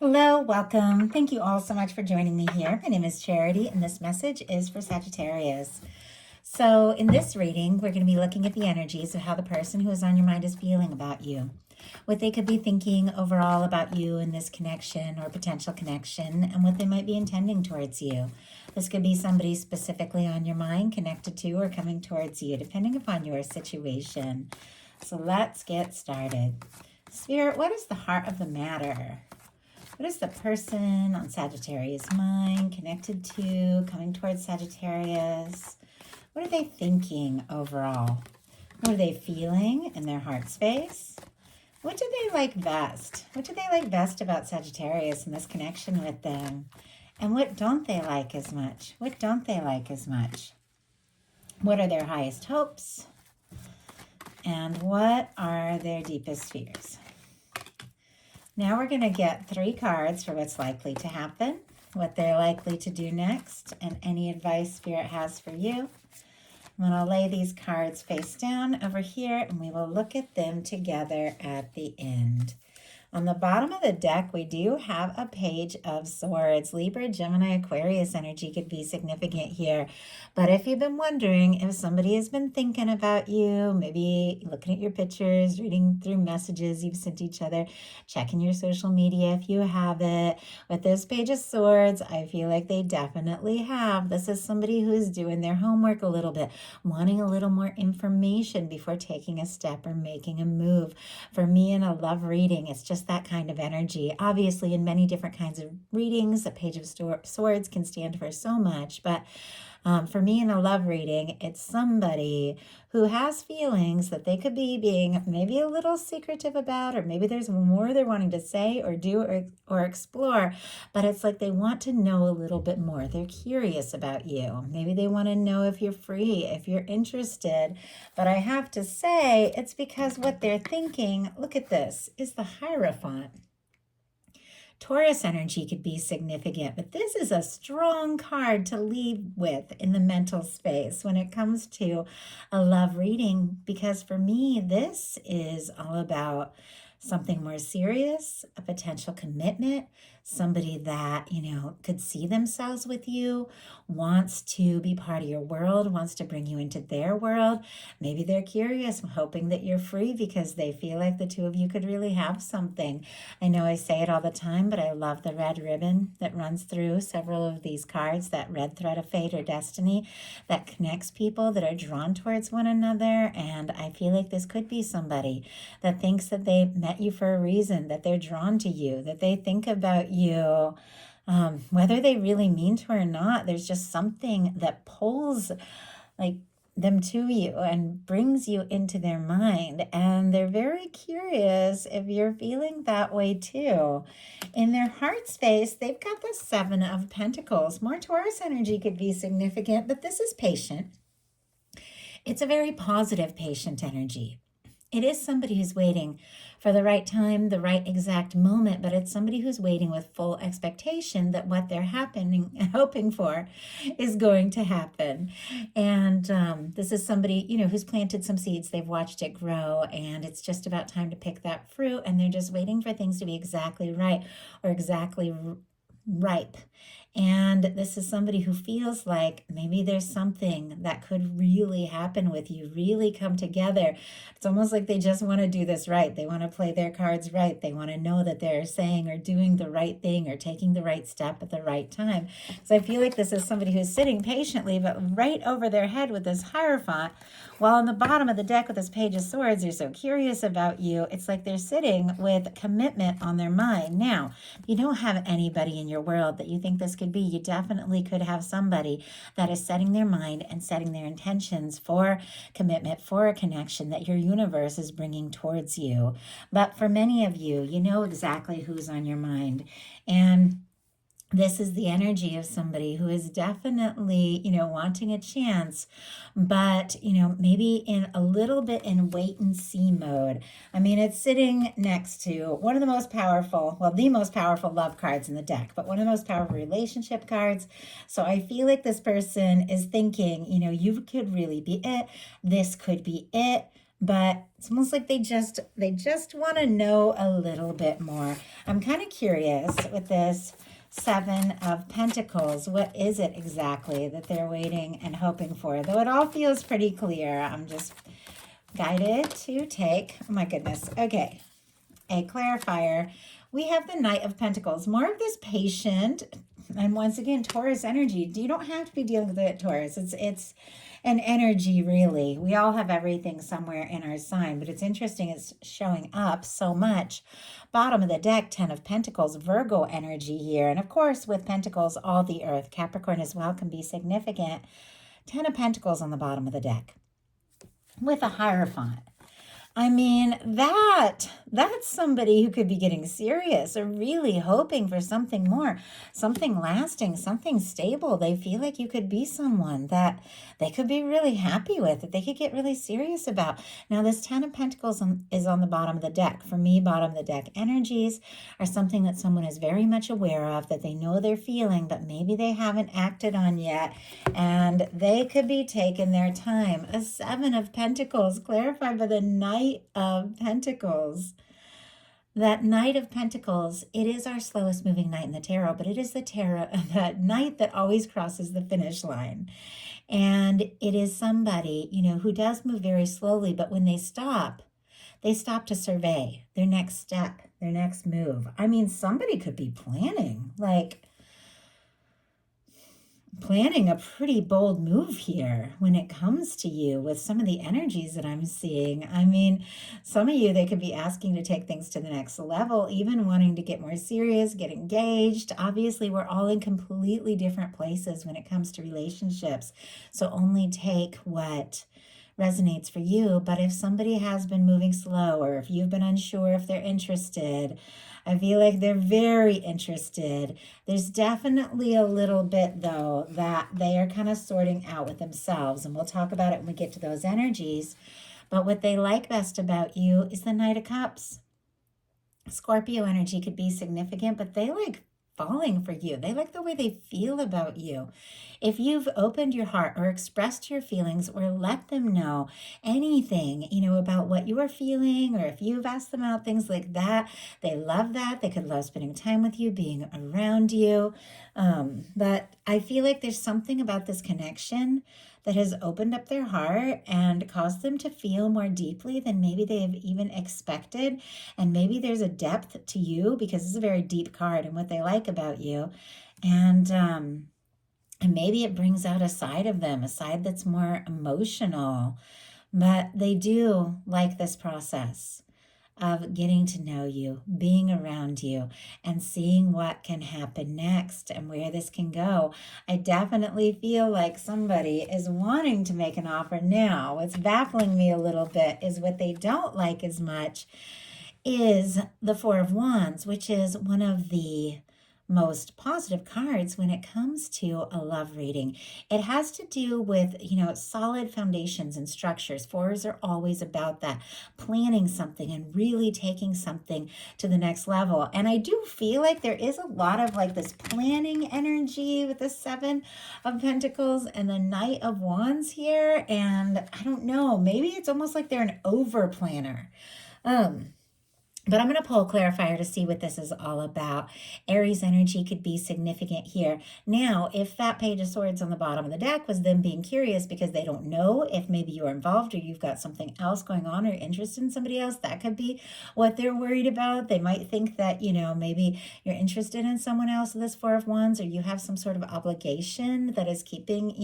Hello, welcome. Thank you all so much for joining me here. My name is Charity, and this message is for Sagittarius. So, in this reading, we're going to be looking at the energies of how the person who is on your mind is feeling about you, what they could be thinking overall about you in this connection or potential connection, and what they might be intending towards you. This could be somebody specifically on your mind, connected to, or coming towards you, depending upon your situation. So, let's get started. Spirit, what is the heart of the matter? What is the person on Sagittarius' mind connected to, coming towards Sagittarius? What are they thinking overall? What are they feeling in their heart space? What do they like best? What do they like best about Sagittarius and this connection with them? And what don't they like as much? What don't they like as much? What are their highest hopes? And what are their deepest fears? Now we're going to get 3 cards for what's likely to happen, what they're likely to do next, and any advice Spirit has for you. I'm going to lay these cards face down over here, and we will look at them together at the end. On the bottom of the deck, we do have a Page of Swords. Libra, Gemini, Aquarius energy could be significant here. But if you've been wondering if somebody has been thinking about you, maybe looking at your pictures, reading through messages you've sent each other, checking your social media if you have it. With this Page of Swords, I feel like they definitely have. This is somebody who is doing their homework a little bit, wanting a little more information before taking a step or making a move. For me in a love reading, it's just that kind of energy. Obviously, in many different kinds of readings, a Page of Swords can stand for so much, but for me in a love reading, it's somebody who has feelings that they could be being maybe a little secretive about, or maybe there's more they're wanting to say or do or explore, but it's like they want to know a little bit more. They're curious about you. Maybe they want to know if you're free, if you're interested. But I have to say, it's because what they're thinking, look at this, is the Hierophant. Taurus energy could be significant, but this is a strong card to leave with in the mental space when it comes to a love reading, because for me, this is all about something more serious, a potential commitment, somebody that, could see themselves with you, wants to be part of your world, wants to bring you into their world. Maybe they're curious, hoping that you're free because they feel like the two of you could really have something. I know I say it all the time, but I love the red ribbon that runs through several of these cards, that red thread of fate or destiny that connects people that are drawn towards one another. And I feel like this could be somebody that thinks that they met you for a reason, that they're drawn to you, that they think about you, whether they really mean to or not. There's just something that pulls them to you and brings you into their mind, and they're very curious if you're feeling that way too. In their heart space, they've got the 7 of Pentacles. More Taurus energy could be significant, but this is patient. It's a very positive patient energy. It is somebody who's waiting for the right time, the right exact moment, but it's somebody who's waiting with full expectation that what they're hoping for is going to happen. And this is somebody, who's planted some seeds. They've watched it grow, and it's just about time to pick that fruit, and they're just waiting for things to be exactly right or exactly ripe. And this is somebody who feels like maybe there's something that could really happen with you, really come together. It's almost like they just want to do this right. They want to play their cards right. They want to know that they're saying or doing the right thing or taking the right step at the right time. So I feel like this is somebody who's sitting patiently, but right over their head with this Hierophant, while on the bottom of the deck with this Page of Swords, they're so curious about you. It's like they're sitting with commitment on their mind. Now, if you don't have anybody in your world that you think this could be, you definitely could have somebody that is setting their mind and setting their intentions for commitment, for a connection that your universe is bringing towards you. But for many of you, you know exactly who's on your mind. And this is the energy of somebody who is definitely, wanting a chance, but, maybe in a little bit in wait and see mode. I mean, it's sitting next to one of the most powerful, the most powerful love cards in the deck, but one of the most powerful relationship cards. So I feel like this person is thinking, you could really be it. This could be it. but it's almost like they just want to know a little bit more. I'm kind of curious with this Seven of Pentacles. What is it exactly that they're waiting and hoping for? Though it all feels pretty clear, I'm just guided to take, oh my goodness, okay, a clarifier. We have the Knight of Pentacles, more of this patient, and once again, Taurus energy. You don't have to be dealing with it, Taurus. It's an energy, really. We all have everything somewhere in our sign, but it's interesting. It's showing up so much. Bottom of the deck, 10 of Pentacles, Virgo energy here. And of course, with Pentacles, all the earth, Capricorn as well can be significant. 10 of Pentacles on the bottom of the deck with a Hierophant. I mean, that's somebody who could be getting serious or really hoping for something more, something lasting, something stable. They feel like you could be someone that they could be really happy with, that they could get really serious about. Now, this 10 of Pentacles is on the bottom of the deck. For me, bottom of the deck energies are something that someone is very much aware of, that they know they're feeling, but maybe they haven't acted on yet, and they could be taking their time. A 7 of Pentacles, clarified by the Knight of Pentacles. That Knight of Pentacles, it is our slowest moving knight in the tarot, but it is the tarot, that knight that always crosses the finish line. And it is somebody, who does move very slowly, but when they stop to survey their next step, their next move. I mean, somebody could be planning a pretty bold move here when it comes to you with some of the energies that I'm seeing. I mean, some of you, they could be asking to take things to the next level, even wanting to get more serious, get engaged. Obviously, we're all in completely different places when it comes to relationships. So only take what resonates for you. But if somebody has been moving slow, or if you've been unsure if they're interested, I feel like they're very interested. There's definitely a little bit, though, that they are kind of sorting out with themselves, and we'll talk about it when we get to those energies. But what they like best about you is the Knight of Cups. Scorpio energy could be significant, but they like falling for you. They like the way they feel about you. If you've opened your heart or expressed your feelings or let them know anything, about what you are feeling, or if you've asked them out, things like that, they love that. They could love spending time with you, being around you. But I feel like there's something about this connection that has opened up their heart and caused them to feel more deeply than maybe they have even expected. And maybe there's a depth to you, because it's a very deep card and what they like about you. And maybe it brings out a side of them, a side that's more emotional. But they do like this process of getting to know you, being around you, and seeing what can happen next and where this can go. I definitely feel like somebody is wanting to make an offer now. What's baffling me a little bit is what they don't like as much is the Four of Wands, which is one of the most positive cards when it comes to a love reading. It has to do with, solid foundations and structures. Fours are always about that, planning something and really taking something to the next level. And I do feel like there is a lot of like this planning energy with the Seven of Pentacles and the Knight of Wands here. And I don't know, maybe it's almost like they're an over planner. But I'm going to pull a clarifier to see what this is all about. Aries energy could be significant here. Now, if that Page of Swords on the bottom of the deck was them being curious because they don't know if maybe you're involved or you've got something else going on or interested in somebody else, that could be what they're worried about. They might think that, maybe you're interested in someone else with this Four of Wands, or you have some sort of obligation that is keeping,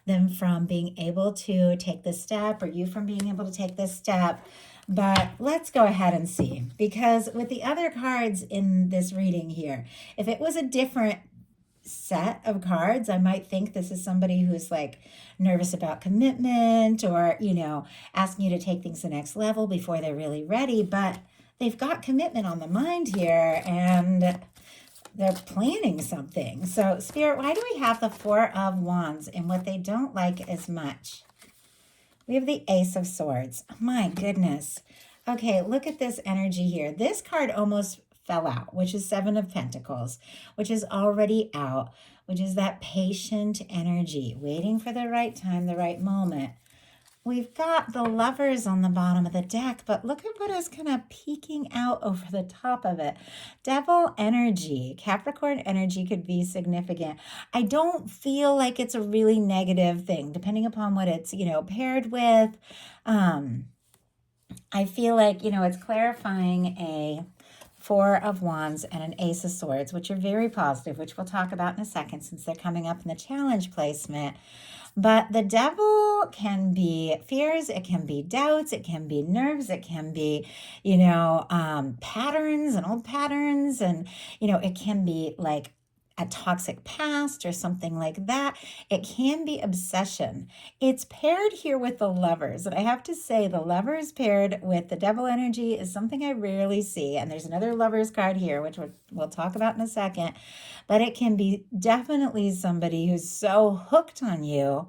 them from being able to take this step, or you from being able to take this step. But let's go ahead and see, because with the other cards in this reading here, if it was a different set of cards, I might think this is somebody who's like nervous about commitment, or, asking you to take things to the next level before they're really ready. But they've got commitment on the mind here, and they're planning something. So Spirit, why do we have the Four of Wands and what they don't like as much? We have the Ace of Swords. My goodness. Okay, look at this energy here. This card almost fell out, which is Seven of Pentacles, which is already out, which is that patient energy, waiting for the right time, the right moment. we've got the Lovers on the bottom of the deck, but look at what is kind of peeking out over the top of it. Devil energy, Capricorn energy could be significant. I don't feel like it's a really negative thing, depending upon what it's, paired with. I feel like, it's clarifying a Four of Wands and an Ace of Swords, which are very positive, which we'll talk about in a second since they're coming up in the challenge placement. But the devil can be fears, it can be doubts, it can be nerves, it can be, patterns and old patterns. And, it can be like a toxic past or something like that. It can be obsession. It's paired here with the Lovers. And I have to say, the Lovers paired with the devil energy is something I rarely see. And there's another Lovers card here, which we'll talk about in a second. But it can be definitely somebody who's so hooked on you,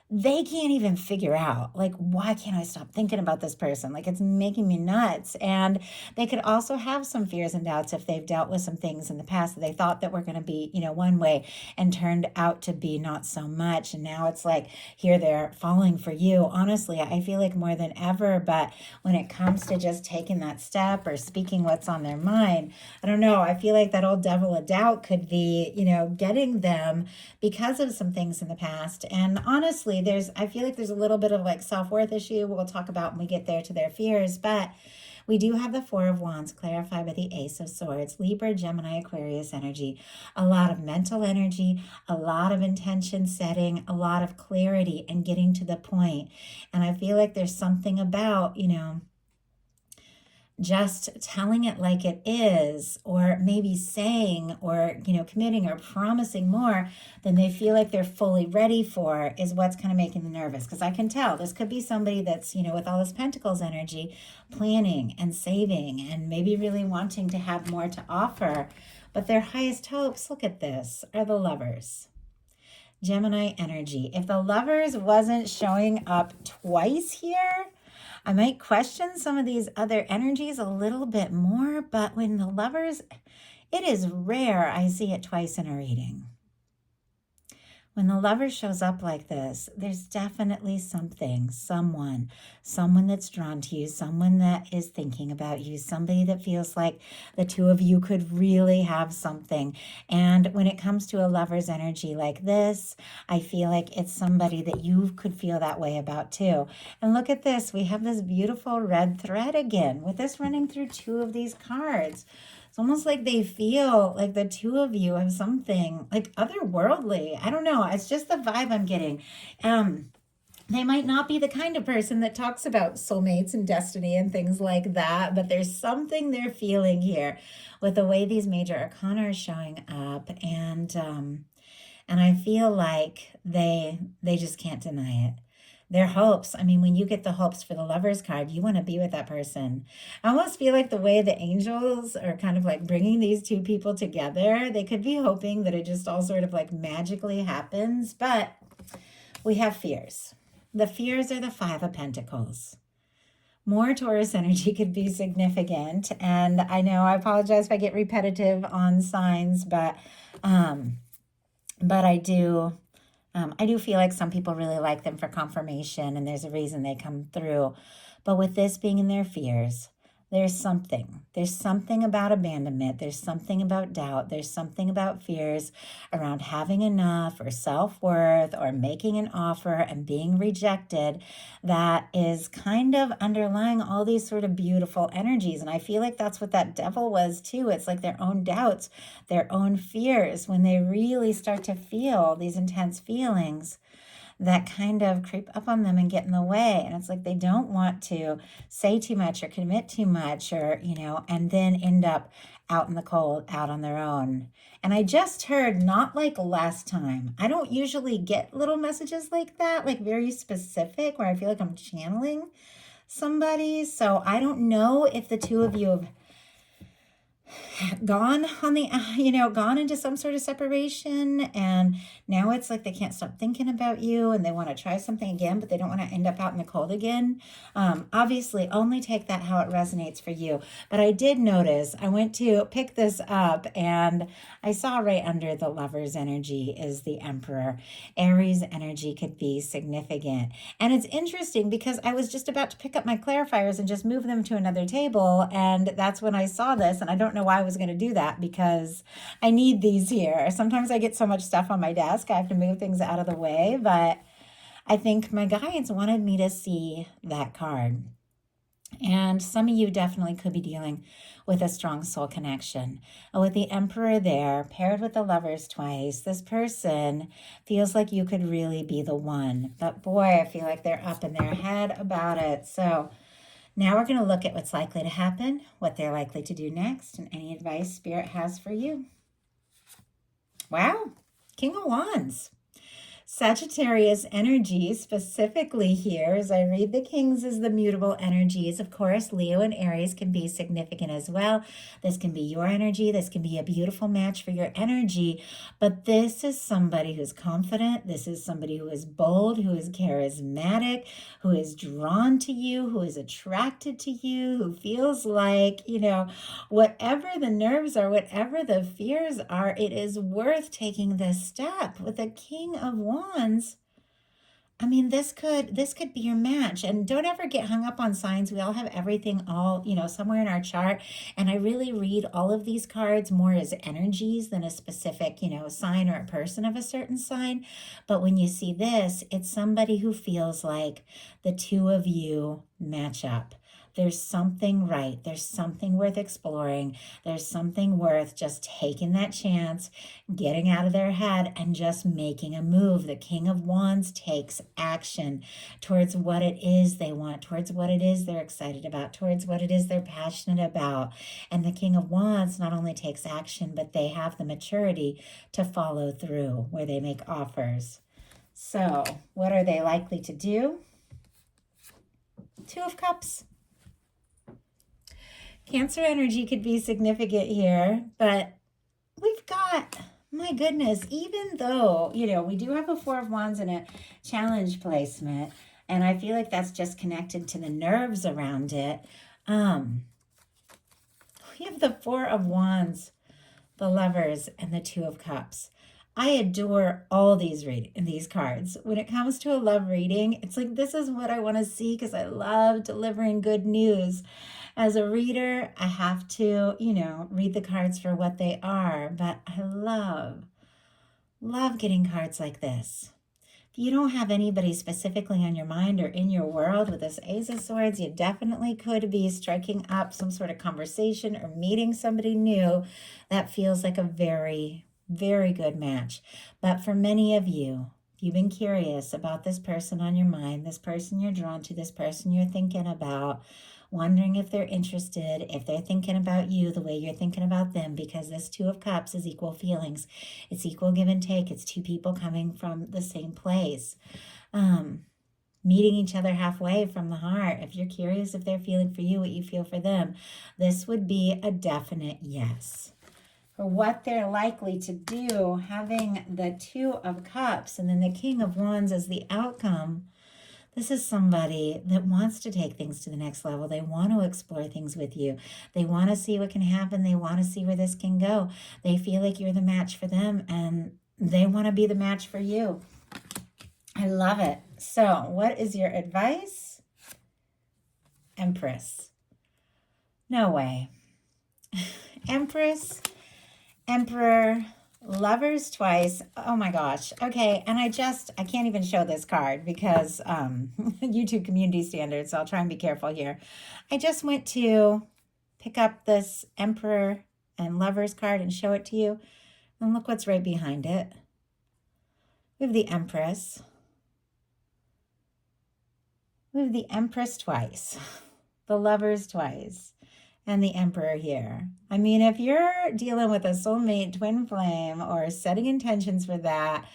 they can't even figure out, like, why can't I stop thinking about this person? Like, it's making me nuts. And they could also have some fears and doubts if they've dealt with some things in the past that they thought that were going to be, one way and turned out to be not so much. And now it's like, here they're falling for you. Honestly, I feel like more than ever. But when it comes to just taking that step or speaking what's on their mind, I don't know. I feel like that old devil of doubt could be, getting them because of some things in the past. And honestly, I feel like there's a little bit of like self-worth issue we'll talk about when we get there to their fears, but we do have the Four of Wands clarified by the Ace of Swords, Libra, Gemini, Aquarius energy, a lot of mental energy, a lot of intention setting, a lot of clarity and getting to the point. And I feel like there's something about, just telling it like it is, or maybe saying or committing or promising more than they feel like they're fully ready for is what's kind of making them nervous. Because I can tell this could be somebody that's with all this Pentacles energy, planning and saving and maybe really wanting to have more to offer, but their highest hopes, look at this, are the Lovers. Gemini energy. If the Lovers wasn't showing up twice here, I might question some of these other energies a little bit more, but when the Lovers, it is rare I see it twice in a reading. When the Lover shows up like this, there's definitely something, someone that's drawn to you, someone that is thinking about you, somebody that feels like the two of you could really have something. And when it comes to a Lover's energy like this, I feel like it's somebody that you could feel that way about too. And look at this, we have this beautiful red thread again with this running through two of these cards. It's almost like they feel like the two of you have something like otherworldly. I don't know. It's just the vibe I'm getting. They might not be the kind of person that talks about soulmates and destiny and things like that, but there's something they're feeling here with the way these major arcana are showing up. And I feel like they just can't deny it. Their hopes. I mean, when you get the hopes for the Lovers card, you want to be with that person. I almost feel like the way the angels are kind of like bringing these two people together, they could be hoping that it just all sort of like magically happens, but we have fears. The fears are the Five of Pentacles. More Taurus energy could be significant. And I know I apologize if I get repetitive on signs, but I do feel like some people really like them for confirmation, and there's a reason they come through. But with this being in their fears, there's something about abandonment. There's something about doubt. There's something about fears around having enough or self-worth or making an offer and being rejected that is kind of underlying all these sort of beautiful energies. And I feel like that's what that devil was too. It's like their own doubts, their own fears, when they really start to feel these intense feelings that kind of creep up on them and get in the way. And it's like they don't want to say too much or commit too much or, and then end up out in the cold, out on their own. And I just heard, not like last time, I don't usually get little messages like that, like very specific, where I feel like I'm channeling somebody. So I don't know if the two of you have gone on the gone into some sort of separation, and now it's like they can't stop thinking about you and they want to try something again, but they don't want to end up out in the cold again. Obviously only take that how it resonates for you, but I did notice, I went to pick this up and I saw right under the Lover's energy is the Emperor. Aries energy could be significant, and it's interesting because I was just about to pick up my clarifiers and just move them to another table, and that's when I saw this, and I don't know why I was going to do that because I need these here. Sometimes I get so much stuff on my desk, I have to move things out of the way, but I think my guides wanted me to see that card. And some of you definitely could be dealing with a strong soul connection. With the Emperor there, paired with the Lovers twice, this person feels like you could really be the one. But boy, I feel like they're up in their head about it. So now we're going to look at what's likely to happen, what they're likely to do next, and any advice Spirit has for you. Wow, King of Wands. Sagittarius energy specifically here, as I read the kings as the mutable energies. Of course, Leo and Aries can be significant as well. This can be your energy. This can be a beautiful match for your energy. But this is somebody who's confident. This is somebody who is bold, who is charismatic, who is drawn to you, who is attracted to you, who feels like, whatever the nerves are, whatever the fears are, it is worth taking this step. With the King of Wands, I mean, this could be your match. And don't ever get hung up on signs. We all have everything all, somewhere in our chart. And I really read all of these cards more as energies than a specific, sign or a person of a certain sign. But when you see this, it's somebody who feels like the two of you match up. There's something right. There's something worth exploring. There's something worth just taking that chance, getting out of their head, and just making a move. The King of Wands takes action towards what it is they want, towards what it is they're excited about, towards what it is they're passionate about. And the King of Wands not only takes action, but they have the maturity to follow through where they make offers. So, what are they likely to do? Two of Cups. Cancer energy could be significant here, but we've got, my goodness, even though, we do have a Four of Wands in a challenge placement, and I feel like that's just connected to the nerves around it. We have the Four of Wands, the Lovers, and the Two of Cups. I adore all these cards. When it comes to a love reading, it's like, this is what I want to see because I love delivering good news. As a reader, I have to, read the cards for what they are, but I love getting cards like this. If you don't have anybody specifically on your mind or in your world with this Ace of Swords, you definitely could be striking up some sort of conversation or meeting somebody new that feels like a very, very good match. But for many of you, if you've been curious about this person on your mind, this person you're drawn to, this person you're thinking about, wondering if they're interested, if they're thinking about you the way you're thinking about them, because this Two of Cups is equal feelings. It's equal give and take. It's two people coming from the same place. Meeting each other halfway from the heart. If you're curious if they're feeling for you what you feel for them, this would be a definite yes. For what they're likely to do, having the Two of Cups and then the King of Wands as the outcome, this is somebody that wants to take things to the next level. They want to explore things with you. They want to see what can happen. They want to see where this can go. They feel like you're the match for them, and they want to be the match for you. I love it. So, what is your advice? Empress. No way. Empress, Emperor, Lovers twice. Oh my gosh. Okay. And I can't even show this card because YouTube community standards. So I'll try and be careful here. I just went to pick up this Emperor and Lovers card and show it to you. And look what's right behind it. We have the Empress. We have the Empress twice. The Lovers twice. And the Emperor here. I mean, if you're dealing with a soulmate twin flame or setting intentions for that,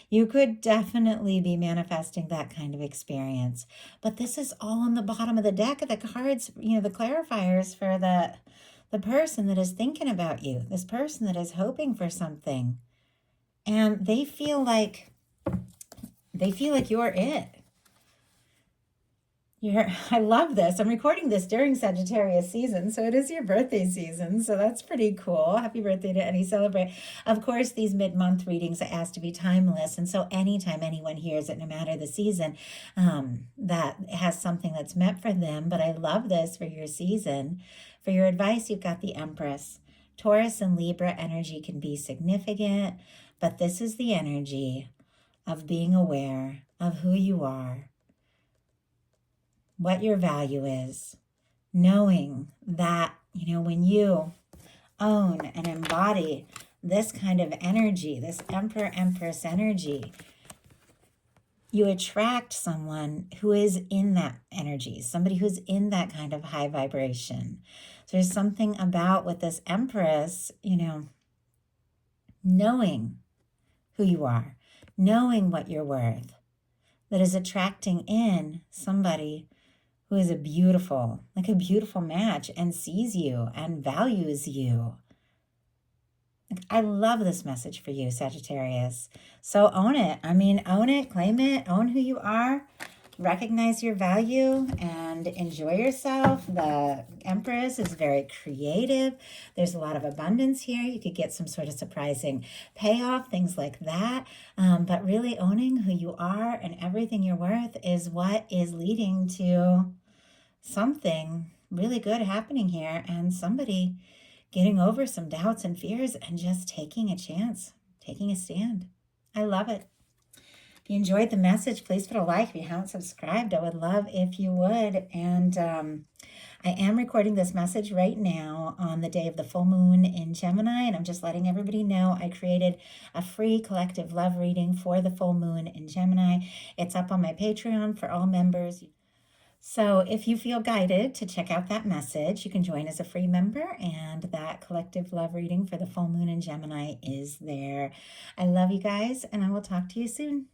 you could definitely be manifesting that kind of experience. But this is all on the bottom of the deck of the cards, the clarifiers for the the person that is thinking about you, this person that is hoping for something, and they feel like you're it. I love this. I'm recording this during Sagittarius season, so it is your birthday season, so that's pretty cool. Happy birthday to any celebrate. Of course, these mid-month readings are asked to be timeless, and so anytime anyone hears it, no matter the season, that has something that's meant for them. But I love this for your season. For your advice, you've got the Empress. Taurus and Libra energy can be significant, but this is the energy of being aware of who you are, what your value is, knowing that, when you own and embody this kind of energy, this Emperor Empress energy, you attract someone who is in that energy, somebody who's in that kind of high vibration. So there's something about with this Empress, knowing who you are, knowing what you're worth, that is attracting in somebody who is a beautiful match and sees you and values you. I love this message for you, Sagittarius. So own it. Own it, claim it, own who you are, recognize your value, and enjoy yourself. The Empress is very creative. There's a lot of abundance here. You could get some sort of surprising payoff, things like that. But really owning who you are and everything you're worth is what is leading to something really good happening here, and somebody getting over some doubts and fears and just taking a chance, taking a stand. I love it. If you enjoyed the message, please put a like. If you haven't subscribed, I would love if you would. And I am recording this message right now on the day of the full moon in Gemini, and I'm just letting everybody know I created a free collective love reading for the full moon in Gemini. It's up on my Patreon for all members. So if you feel guided to check out that message, you can join as a free member, and that collective love reading for the full moon in Gemini is there. I love you guys, and I will talk to you soon.